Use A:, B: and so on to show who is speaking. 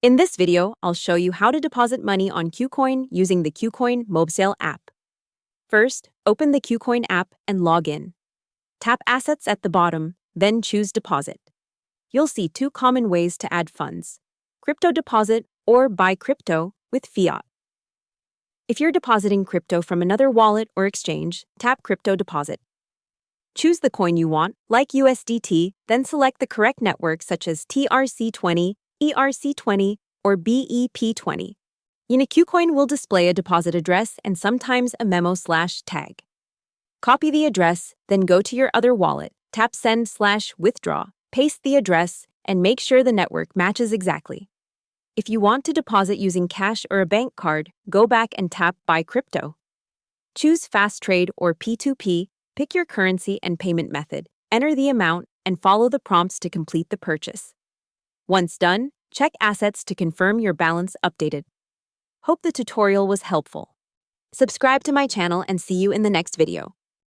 A: In this video, I'll show you how to deposit money on KuCoin using the KuCoin mobile app. First, open the KuCoin app and log in. Tap Assets at the bottom, then choose Deposit. You'll see two common ways to add funds: crypto deposit or buy crypto with fiat. If you're depositing crypto from another wallet or exchange, tap Crypto Deposit. Choose the coin you want, like USDT, then select the correct network such as TRC20, ERC20, or BEP20. KuCoin will display a deposit address and sometimes a memo/tag. Copy the address, then go to your other wallet, tap Send/Withdraw, paste the address, and make sure the network matches exactly. If you want to deposit using cash or a bank card, go back and tap Buy Crypto. Choose Fast Trade or P2P, pick your currency and payment method, enter the amount, and follow the prompts to complete the purchase. Once done, check Assets to confirm your balance updated. Hope the tutorial was helpful. Subscribe to my channel and see you in the next video.